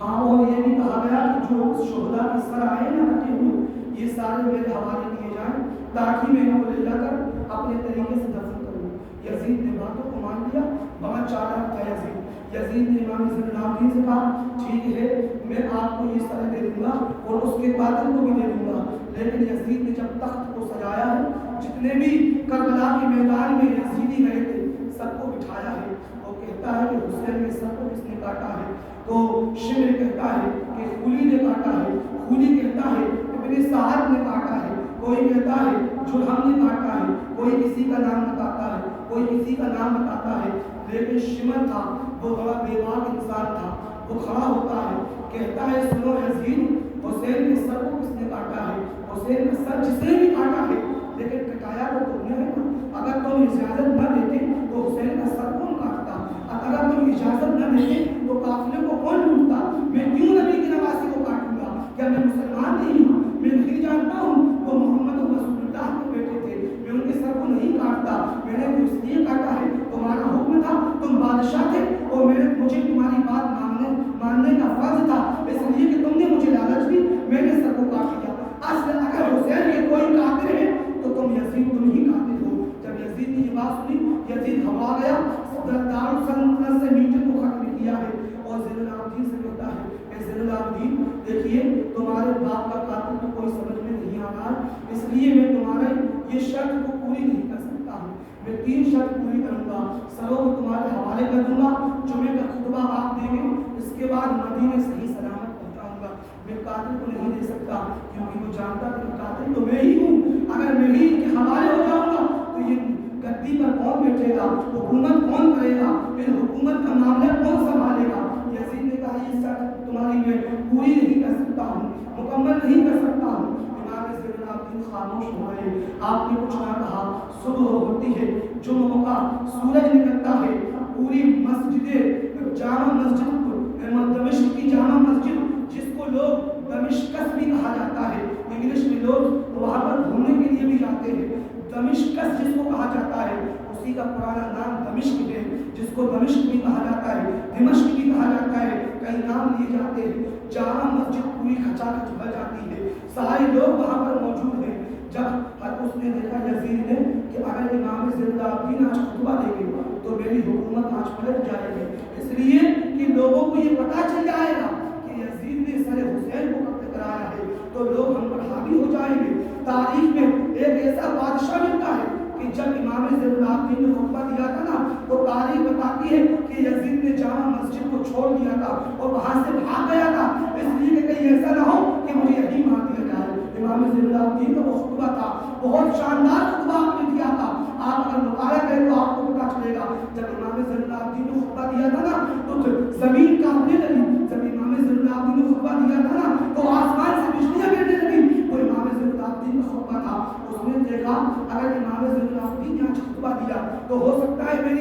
ہاں، اور یہ بھی کہا گیا کہ جو شہداء کے سر آئے نا کٹے ہوئے، یہ سارے میرے حوالے کیے جائیں تاکہ میں ان کو لے جا کر اپنے طریقے سے دفن کروں۔ یزید نے باتوں کو مان لیا، بڑا چالاک تھا یزید۔ یزید نے امام زین العابدین سے کہا ٹھیک ہے میں آپ کو یہ سر دے دوں گا اور اس کے قاتل کو بھی دے دوں گا، لیکن یزید نے جب تخت کو سجایا ہے، جتنے بھی کربلا کے میدان میں یزیدی گئے تھے سب کو بٹھایا ہے، وہ کہتا ہے کہ حسین کے سر کو کس نے کاٹا ہے؟ تو شمر کہتا ہے کہ خولی نے کاٹا ہے، خولی کہتا ہے ابن سعد نے کاٹا ہے، کوئی کہتا ہے جرہم نے کاٹا ہے، کوئی کسی کا نام بتاتا ہے، کوئی کسی کا نام بتاتا ہے، لیکن شمر تھا وہ بڑا بے باک انسان تھا، وہ کھڑا ہوتا ہے کہتا ہے سنو یزید، حسین کے سر کو کس نے کاٹا ہے؟ حسین کا سر جس نے بھی کاٹا ہے، لیکن کٹایا تو تم نے ہے نا، اگر تم اجازت نہ دیتے تو حسین کا سر کون کاٹتا؟ اگر تم اجازت نہ دیتے تو قافلے کو کون لوٹتا؟ میں کیوں نبی کی نواسی کو کاٹوں گا؟ کیا میں مسلمان نہیں ہوں؟ میں نہیں جانتا ہوں وہ محمد رسول اللہ کے بیٹے تھے، میں ان کے سر کو نہیں کاٹتا، میں نے اس لیے کاٹا ہے تمہارا حکم تھا، تم بادشاہ تھے اور مجھے تمہاری بات ماننے کا فرض تھا، اس لیے کہ تم نے مجھے لالچ دی، میں نے سر کو کاٹ دیا۔ اصل اگر حسین کے کوئی قاتل ہے تو تم یزید تم ہی قاتل ہو۔ جب یزید نے یہ بات سنی یزید گھبرا گیا، دارالسلطنت سے میٹنگ کو ختم کیا ہے اور زین العابدین سے کہتا ہے اے زین العابدین دیکھیے تمہارے باپ کا قاتل تو کوئی سمجھ میں نہیں آ رہا، اس لیے میں تمہارے یہ شرط کو پوری نہیں کر سکتا ہوں، میں 3 شرط پوری کروں گا، سروں کو تمہارے حوالے کر دوں گا، جمعے کا خطبہ آپ دیں گے، اس کے بعد مدینے صحیح سلامت پہنچاؤں گا۔ میں قاتل کو نہیں دے سکتا کیونکہ وہ جانتا کہ قاتل تو میں ہی ہوں، اگر میں ہی کے حوالے ہو جاؤں گا تو یہ گدی پر کون بیٹھے گا، حکومت کون کرے گا، پھر حکومت کا معاملہ کون سنبھالے گا؟ یزید نے کہا یہ شرط تمہاری میں پوری نہیں کر سکتا ہوں، مکمل نہیں کر سکتا ہوں۔ امام زین العابدین خاموش ہو گئے، آپ نے کچھ نہ کہا۔ صبح ہوتی ہے، جمعہ کا سورج نکلتا ہے، پوری جامع مسجد دمشق کی جامع مسجد جس کو لوگ دمشقس بھی کہا جاتا ہے، انگلش میں لوگ وہاں پر گھومنے کے لیے بھی جاتے ہیں، دمشقس جس کو کہا جاتا ہے اسی کا پرانا نام دمشق ہے، جس کو دمشق بھی کہا جاتا ہے، دمشق بھی کہا جاتا ہے، کئی نام لیے جاتے ہیں۔ جامع مسجد پوری کھچا کھچ بھر جاتی ہے، سارے لوگ وہاں پر موجود ہیں۔ جب اس نے دیکھا یزید نے کہ اگر امام زین العابدین آج خطبہ دیں گے تو میری حکومت آج پلٹ جائے گی، اس لیے کہ لوگوں کو یہ پتہ چل جائے گا کہ یزید نے سر حسین کو قتل کرایا ہے تو لوگ ہم پر حاوی ہو جائیں گے۔ تاریخ میں ایک ایسا بادشاہ ملتا ہے کہ جب امام زین العابدین نے خطبہ دیا تھا نا تو تاریخ بتاتی ہے کہ یزید نے جامع مسجد کو چھوڑ دیا تھا اور وہاں سے بھاگ گیا تھا، اس لیے کہ کہیں ایسا نہ ہو کہ مجھے یہی مار دیا جائے۔ امام زین العابدین کا وہ خطبہ تھا، بہت شاندار خطبہ آپ نے دیا تھا، آپ اگر مطالعہ کریں تو آپ کو پتہ چلے گا۔ جب امام زین العابدین نے خطبہ دیا تھا نا تو زمین کانپنے لگی، جب امام زین العابدین نے خطبہ دیا تھا نا تو آسمان سے بجلیاں گرنے لگی، وہ امام زین العابدین کا خطبہ تھا۔ اس نے دیکھا اگر امام زین العابدین نے آج خطبہ دیا تو ہو سکتا ہے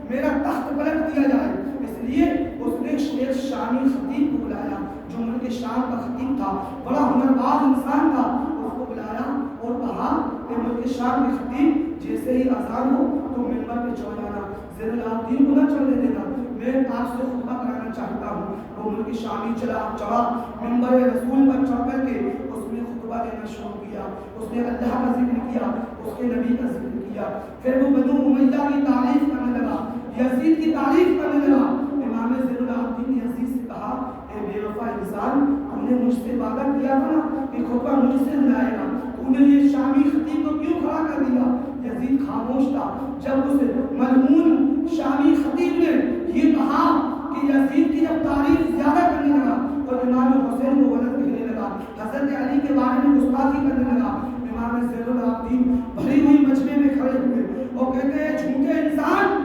میرا تخت پلٹ دیا جائے، اس لیے اس نے ایک شامی خطیب کو بلایا جو ملک شام کا خطیب تھا، بڑا ہنرباز انسان تھا، اس کو بلایا اور کہا کہ ملک شام کے خطیب جیسے ہی اذان ہو تو منبر پہ چڑھ جانا، زین العابدین کو نہ چڑھنے دینا، میں آپ سے خطبہ کرانا چاہتا ہوں۔ وہ ملک شامی چڑھا منبر رسول پر چڑھ کر کے اس نے خطبہ دینا شروع کیا، اس نے اللہ کا ذکر کیا، اس کے نبی کا ذکر کیا، پھر وہ بنو امیہ کی تعریف کرنے لگا، یزید کی تعریف کرنے لگا۔ امام زین العابدین نے یزید سے کہا اے بے وفا انسان، تم نے مجھ سے وعدہ کیا تھا نا کہ خطبہ مجھ سے دلائے گا، تم نے یہ شامی خطیب کو کیوں کھڑا کر دیا؟ یزید خاموش تھا. جب اس ملعون شامی خطیب نے یہ کہا کہ یزید کی جب تعریف زیادہ کرنے لگا اور امام حسین کو غلط کہنے لگا, حضرت علی کے بارے میں گستاخی کرنے لگا, امام زین العابدین بھری ہوئی مجمع میں کھڑے ہوئے اور کہتے ہیں جھوٹے انسان,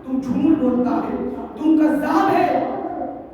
تم جھوٹ بولتا ہے, تم کذاب ہے.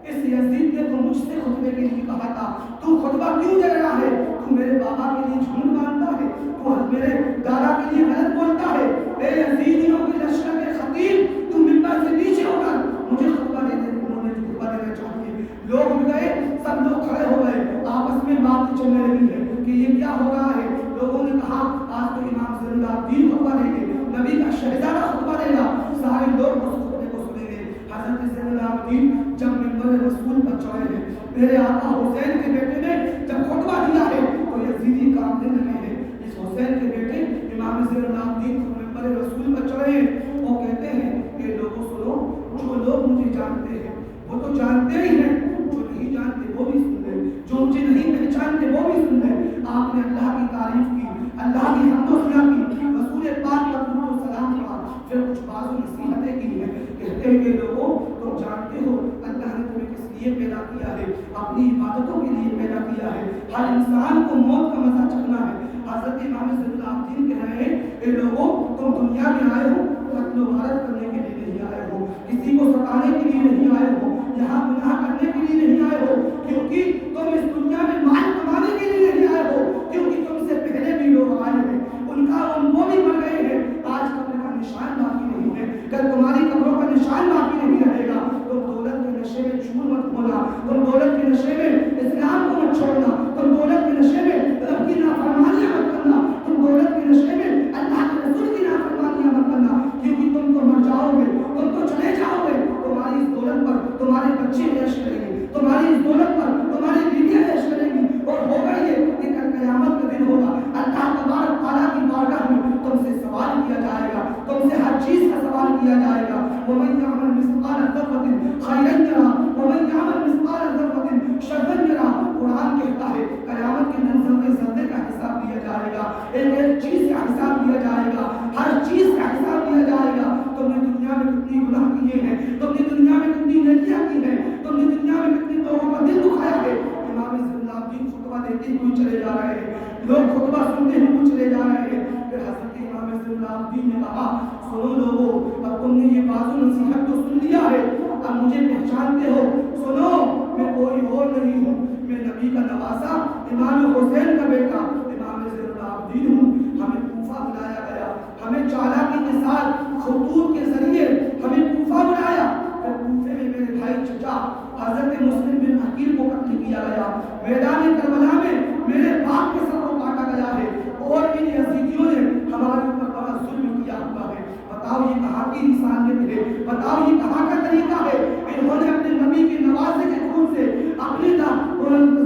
اس یزید نے تو مجھ سے خطبے کے لیے کہا تھا, تو خطبہ کیوں دے رہا ہے؟ تو میرے بابا کے لیے جھوٹ مانتا ہے, تو میرے دادا کے لیے غلط بولتا ہے. اے یزیدیوں کے لشکر کے خطیب, تم ممبر سے نیچے ہو کر مجھے خطبہ دے دے. انہوں نے خطبہ دینا چاہیے. لوگ اٹھ گئے, سب لوگ کھڑے ہو گئے, آپس میں بات چلنے لگی ہے کہ یہ کیا ہو رہا ہے. لوگوں نے کہا آج تو امام زین العابدین خطبہ دیں گے, نبی کا شہزادہ خطبہ دے گا. سارے لوگ اس خطبے کو سنیں گے. حضرت زین العابدین جب ممبر رسول پر چڑھے ہیں, میرے آقا حسین کے بیٹے نے جب خطبہ دیا ہے تو یزیدی کانپنے لگے ہیں. اس حسین کے بیٹے امام زین العابدین ممبر رسول پر چڑھے ہیں اور کہتے ہیں کہ لوگوں سنو, جو لوگ مجھے جانتے ہیں وہ تو جانتے ہی ہیں, جو نہیں جانتے وہ بھی سن لیں, جو مجھے نہیں پہچانتے وہ بھی سن لیں. آپ نے اللہ کی تعریف کی, اللہ کی حمد و ثنا کی, رسول پاک کا درود و سلام کہا, پھر کچھ بعض نصیحتیں کی ہیں. کہتے ہیں کہ لوگوں تم جانتے ہو اللہ نے تمہیں کس لیے پیدا کیا ہے, اپنی عبادتوں کے لیے پیدا کیا ہے. ہر انسان کو موت کا مزہ چکھنا ہے. حضرت امام زین العابدین کہہ رہے ہیں کہ لوگوں تم دنیا میں آئے ہو قتل و غارت کرنے کے لیے نہیں آئے ہو, کسی کو ستانے کے لیے نہیں آئے ہو, یہاں گناہ کرنے کے لیے نہیں آئے ہو, کیونکہ تم اس دنیا میں مال کمانے کے لیے نہیں آئے ہو, کیونکہ تم سے پہلے بھی لوگ آئے ہیں, ان کا وہ بھی مر گئے ہیں, آج قبر کا نشان باقی نہیں ہے, کل تمہاری قبروں کا نشان باقی نہیں رہے گا. تم دولت کے نشے میں جھوٹ مت ہونا, تم دولت کے نشے میں اسلام کو مت چھوڑنا, تم دولت کے نشے میں رب کی نافرمانیاں مت کرنا, تم دولت کے نشے میں اللہ کے رسول کی نافرمانیاں مت کرنا, کیونکہ تم تو مر جاؤ گے, تم تو چلے جاؤ گے. تمہاری اس دولت پر تمہارے بچے عیش کریں گے, تمہاری اس دولت پر تمہاری بیویاں عیش کریں گی, اور ہوگا یہ کہ کل قیامت کا دن ہوگا, اللہ تبارک تعالیٰ کی بارگاہ میں تم سے سوال کیا جائے گا, تم سے ہر چیز کا سوال کیا جائے گا. وَمَن يَعْمَلْ مِثْقَالَ ذَرَّةٍ خَيْرًا يَرَهُ وَمَن يَعْمَلْ مِثْقَالَ ذَرَّةٍ شَرًّا يَرَهُ. قرآن کہتا ہے قیامت کے دن ذرے کا حساب لیا جائے گا, ایک ایک چیز کا حساب لیا جائے گا, ہر چیز کا حساب لیا جائے گا. تم نے دنیا میں کتنی گناہ کیے ہیں, تم نے دنیا میں کتنی نیکیاں کی ہیں, تم نے دنیا میں کتنی لوگوں کا دل دکھایا ہے. امام زین العابدین خطبہ دیتے ہوئے چلے جا رہے ہیں, لوگ خطبہ سنتے ہوئے چلے جا رہے ہیں. پھر حضرت امام زین العابدین نے کہا سنو لوگوں, اب تم نے یہ بازو نصیحت تو سن لیا ہے, اب مجھے پہچانتے ہو, سنو میں کوئی اور نہیں ہوں, میں نبی کا نواسا امام حسین کا بیٹا امام زین العابدین ہوں. ہمیں کوفہ بلایا گیا, ہمیں چالاکی کے ساتھ خطوط کے ذریعے ہمیں کوفہ بلایا. پھر کوفے میں میرے بھائی چچا حضرت مسلم بن عقیل کو قتل کیا گیا, میدان کربلا میں میرے باپ کے سر کو کاٹا گیا ہے, اور ان یزیدیوں نے ہمارے اوپر بڑا ظلم کیا ہوا ہے. بتاؤ یہ کہاں کی انسانیت ہے, بتاؤ یہ کہاں کا طریقہ ہے. انہوں نے اپنے نبی کے نوازے کے خون سے اپنے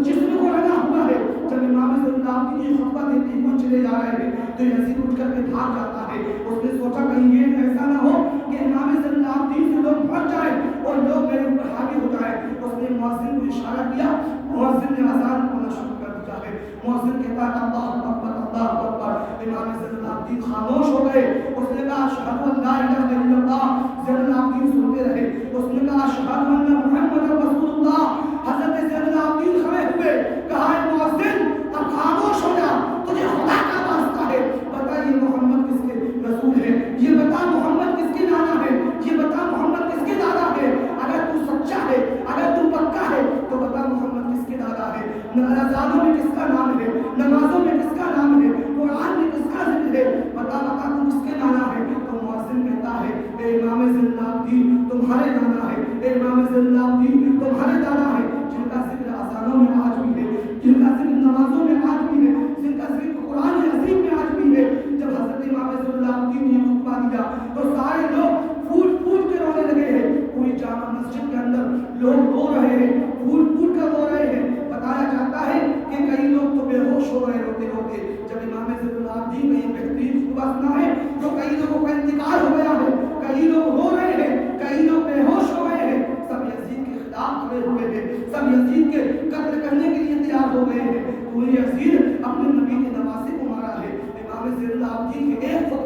جسم کو رنگا ہوا ہے. جب امام زین العابدین یہ خطبہ دیتے ہوئے چلے جا رہے ہیں تو یزید اٹھ کر کے بھاگ جاتا ہے. اس نے سوچا کہیں یہ ایسا نہ ہو کہ امام زین العابدین سے لوگ بھاگ جائیں اور لوگ میرے اوپر حاوی ہو جائیں. اس نے مؤذن کو اشارہ کیا, مؤذن نے اذان ہونا شروع کر دیا ہے. مؤذن کہتا ہے اللہ اکبر اللہ اکبر. امام زین العابدین خاموش ہو گئے. اس نے کہا اشہد ان لا الہ الا اللہ. زین العابدین سنتے رہے. اس نے کہا اشہد ان محمد رسول اللہ. حضرت زین العابدین کھڑے ہوئے, کہا اے مؤذن اب خاموش ہو جا, تجھے خدا کا واسطہ ہے بتا یہ محمد کس کے رسول ہے, یہ بتا محمد کس کے نانا ہے, یہ بتا محمد کس کے دادا ہے. اگر تو سچا ہے, اگر تو پکا ہے تو بتا محمد کس کے دادا ہے, رمضانوں میں کس کا نام ہے, نمازوں میں کس کا نام ہے, قرآن میں کس کا ذکر ہے, بتا بتا تو کس کے نانا ہے. تو مؤذن کہتا ہے اے امام زین العابدین تمہارے نانا ہے, اے امام زین العابدین تمہارے دادا ہے, جن کا ذکر اذانوں میں آج بھی ہے, جن کا ذکر نمازوں میں آج بھی ہے, جن کا ذکر قرآن عظیم میں آج بھی ہے. جب حضرت امام زین العابدین نے خطبہ دیا تو سارے لوگ پھول پھول کے رونے لگے ہیں. پوری جامع مسجد کے اندر لوگ رو رہے ہیں, پھول پھول کر رو رہے ہیں. بتایا جاتا ہے کہ کئی لوگ تو بے ہوش ہو گئے روتے روتے. جب امام زین العابدین نے یہ بہترین خطبہ سنا ہے تو کئی لوگوں کا انتقال ہو گیا ہے, کئی لوگ رو رہے ہیں, کئی لوگ بے ہوش ہو گئے ہیں. سب یزید کے خلاف کھڑے ہوئے ہیں, سب یزید کے قتل کرنے کے لیے تیار ہو گئے ہیں. پورے یزید اپنے نبی کے نواسے کو مارا ہے. امام زین العابدین کے ایک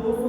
200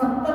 70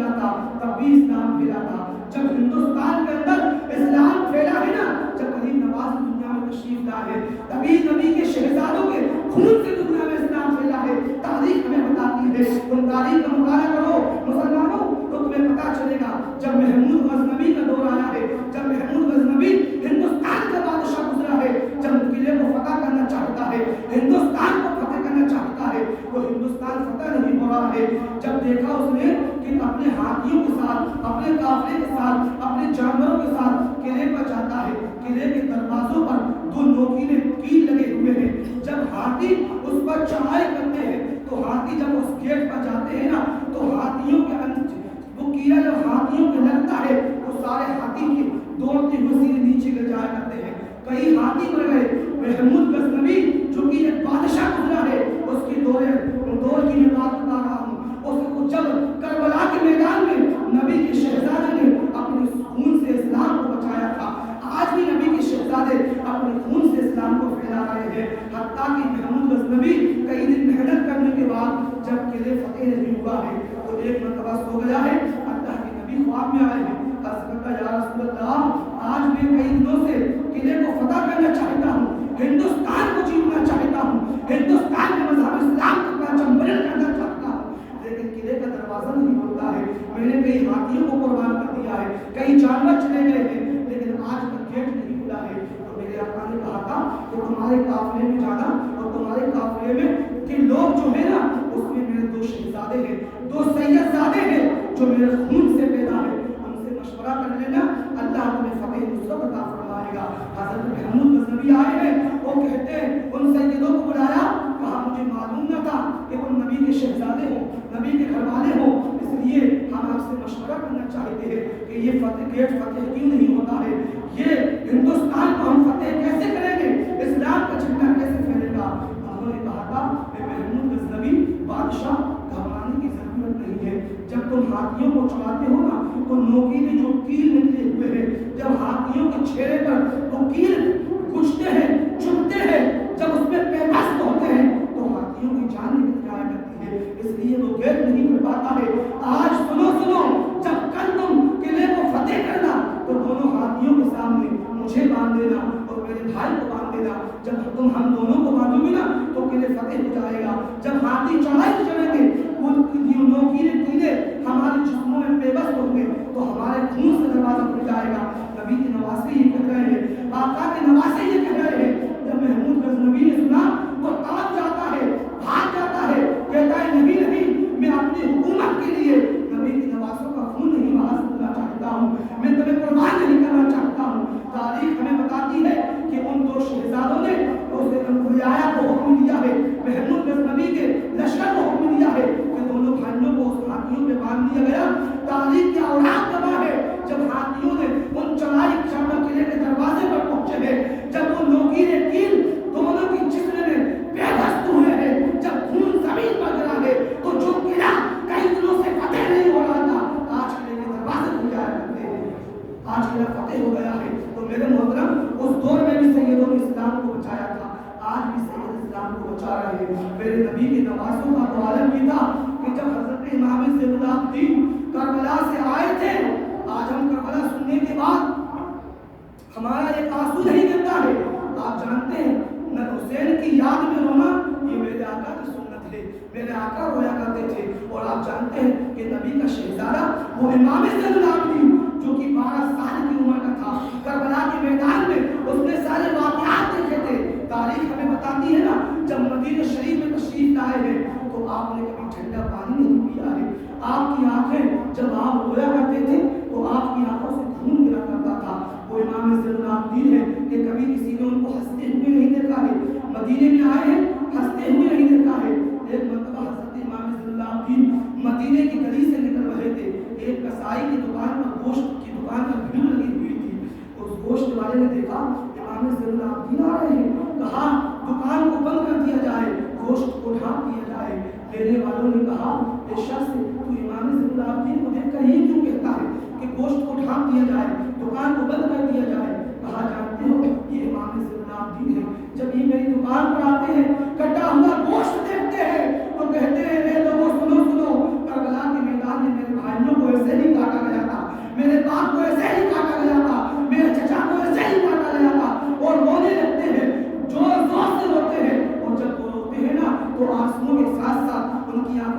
کیا تھا تب بھی اسلام پھیلا تھا. جب ہندوستان کے اندر اسلام پھیلا ہے نا, جب غریب نواز دنیا میں تشریف لائے تبھی نبی کے شہزادوں کے خون سے دنیا میں اسلام پھیلا ہے. تاریخ ہمیں بتاتی ہے, ان تاریخ کا مطالعہ کرو مسلمانوں تو تمہیں پتا چلے گا. جب محمود غزنوی کا دور آیا ہے, جب محمود غزنوی ہندوستان کا بادشاہ گزرا ہے, جب قلعے کو فتح کرنا چاہتا ہے, ہندوستان کو فتح کرنا چاہتا ہے, تو ہندوستان فتح نہیں ہو رہا ہے. جب دیکھا اس نے کہ اپنے ہاتھیوں کے ساتھ, اپنے قافلے کے ساتھ, اپنے جانوروں کے ساتھ قلعے پر جاتا ہے, قلعے کے دروازوں پر دو نوکیلے کیل لگے ہوئے ہیں. جب ہاتھی اس پر چڑھائی کرتے ہیں تو ہاتھی جب اس گیٹ پر جاتے ہیں نا تو ہاتھیوں کے وہ کیڑا جب ہاتھیوں کے لگتا ہے تو سارے ہاتھی کے دوڑتے ہوئے سیدھے نیچے گر جایا کرتے ہیں. کئی ہاتھی مر گئے. محمود غزنوی جو کہ ایک بادشاہ گزرا ہے, اس کی دور کی میں بات بتا رہا ہوں. اس کو جب کربلا کے میدان میں نبی کے شہزادے نے اپنے خون سے اسلام کو بچایا تھا, آج بھی نبی کے شہزادے اپنے خون سے اسلام کو پھیلا رہے ہیں. حتیٰ کہ محمود غزنوی کئی دن محنت کرنے کے بعد جب قلعے فتح نہیں ہوا ہے تو ایک مرتبہ سو گیا ہے. اللہ کے نبی خواب میں آئے ہیں, یا رسول اللہ آج میں کئی دنوں سے قلعے کو فتح کرنا چاہتا ہوں, ہندوستان کو جیتنا چاہتا ہوں, ہندوستان میں مذہب اسلام کا پرچم بلند کرنا چاہتا ہوں, لیکن قلعے کا دروازہ نہیں کھلتا ہے. میں نے کئی ہاتھیوں کو قربان کر دیا ہے, کئی جانور چلے گئے ہیں, لیکن آج تک گیٹ نہیں کھلا ہے. تو میرے آقا نے کہا تھا کہ تمہارے قافلے میں جانا, اور تمہارے قافلے میں کہ لوگ جو ہے نا اس میں میرے دو شہزادے ہیں, دو سیدزادے ہیں جو میرے خون سے پیدا ہے, ان سے مشورہ کر لینا, اللہ تمہیں فتح نصرت عطا فرمائے گا. حضرت محمود غزنوی آئے ہیں, وہ کہتے ہیں ان سیدوں کو بلایا, کہا مجھے معلوم نہ تھا کہ تم نبی کے شہزادے ہو, نبی کے گھر والے ہو, اس لیے ہم آپ سے مشورہ کرنا چاہتے ہیں کہ یہ فتح گیٹ فتح کیوں نہیں ہوتا ہے, یہ ہندوستان کو ہم فتح کیسے کریں گے, اسلام کا جھنڈا کیسے پھیلے گا. انہوں نے کہا تھا کہ محمود غزنوی بادشاہ گھبرانے کی ضرورت نہیں ہے. جب تم ہاتھیوں کو چڑھاتے ہو نا تو نوکیلے جو کیل نکلے ہوئے ہیں, جب ہاتھیوں کے چہرے پر وہ کیل کچھتے ہیں, چبھتے ہیں, جب اس میں پیوست ہوتے ہیں تو ہاتھیوں کی جان نکل جایا کرتی ہے, اس لیے وہ گیٹ نہیں کھل پاتا ہے. آج سنو جب کل تم قلعے کو فتح کرنا تو دونوں ہاتھیوں کے سامنے مجھے باندھ دینا اور میرے بھائی کو باندھ دینا. جب تم ہم دونوں کو باندھو گے نا تو قلعے فتح ہو جائے گا. جب ہاتھی چڑھائی چڑھیں گے وہ نوکیلے کیلے ہمارے جسموں میں پیوست ہوں گے تو ہمارے خون سے دروازہ کھل جائے گا. نبی کے نواسے یہ کہہ رہے ہیں, آقا کے نواسے یہ کہہ رہے ہیں. جب محمود غزنوی نے سنا تو تڑپ جاتا ہے, بھاگ جاتا ہے, کہتا ہے نبی میں اپنی حکومت کے لیے نبی کے نواسوں کا خون نہیں بہا سکنا چاہتا ہوں, میں تمہیں قربان نہیں کرنا چاہتا ہوں. تاریخ ہمیں بتاتی ہے کہ ان دو شہزادوں نے رعایا کو حکم دیا ہے, محمود غزنوی کے لشکر کو حکم دیا ہے کہ دونوں بھائیوں کو اس ہاتھیوں پہ باندھ دیا گیا. تاریخ کی اوراق گواہ ہے, جب ہاتھیوں نے ان چڑھائی شامل قلعے کے دروازے پر پہنچے ہیں, جب وہ نوکیلے کیل دونوں کی جسم میں پیوست ہوئے ہیں, جب خون زمین پر گرا ہے تو جو قلعہ کئی دنوں سے فتح نہیں ہو رہا تھا آج قلعے کے دروازے کھل جایا کرتے ہیں, آج قلعہ فتح ہو گیا ہے. تو میرے محترم اس دور میں بھی سیدوں نے اسلام کو بچایا تھا, آج بھی سید اسلام کو بچا رہے ہیں. میرے نبی کے نواسوں کا تو عالم یہ تھا کہ جب حضرت امام زین العابدین کربلا سے آئے تھے, آج ہم کربلا سننے کے بعد ہمارا ایک آنسو نہیں گرتا ہے. آپ جانتے ہیں نہ حسین کی یاد میں رونا یہ میرے آقا کی سنت ہے, میرے آقا رویا کرتے تھے. اور آپ جانتے ہیں کہ نبی کا شہزادہ وہ امام زین العابدین جو کہ 12 سال کی عمر کا تھا, کربلا کے میدان میں اس نے سارے واقعات دیکھے تھے. تاریخ ہمیں بتاتی ہے نا جب مدینہ شریف میں تشریف لائے ہیں تو آپ نے کبھی ٹھنڈا پانی نہیں پیا ہے. آپ کی آنکھیں جب آپ رویا کرتے تھے تو آپ کی آنکھوں سے خون گرا کرتا تھا. وہ امام زین العابدین ہے کہ کبھی کسی نے ان کو ہنستے ہوئے نہیں دیکھا ہے, مدینے میں آئے ہیں ہنستے ہوئے نہیں دیکھا ہے. ایک مرتبہ حضرت امام زین العابدین مدینے کی گلی سے نکل رہے تھے, ایک کسائی کی دکان پر گوشت کی دکان پر بھیڑ لگی ہوئی تھی. اس گوشت والے نے دیکھا امام زین العابدین آ رہے ہیں, کہا دکان کو بند کر دیا جائے, گوشت کو ڈھانپ دیا جائے. لینے والوں نے کہا بے شک تو امام زین العابدین کو دیکھ کر یہ کیوں کہتا ہے کہ گوشت کو ڈھانپ دیا جائے, دکان کو بند کر دیا جائے. کہا جانتے ہو یہ امام زین العابدین ہے, جب یہ میری دکان پر آتے ہیں کٹا ہوا گوشت دیکھتے ہیں تو کہتے ہیں اے لوگوں سنو, کربلا کے میدان میں میرے بھائیوں کو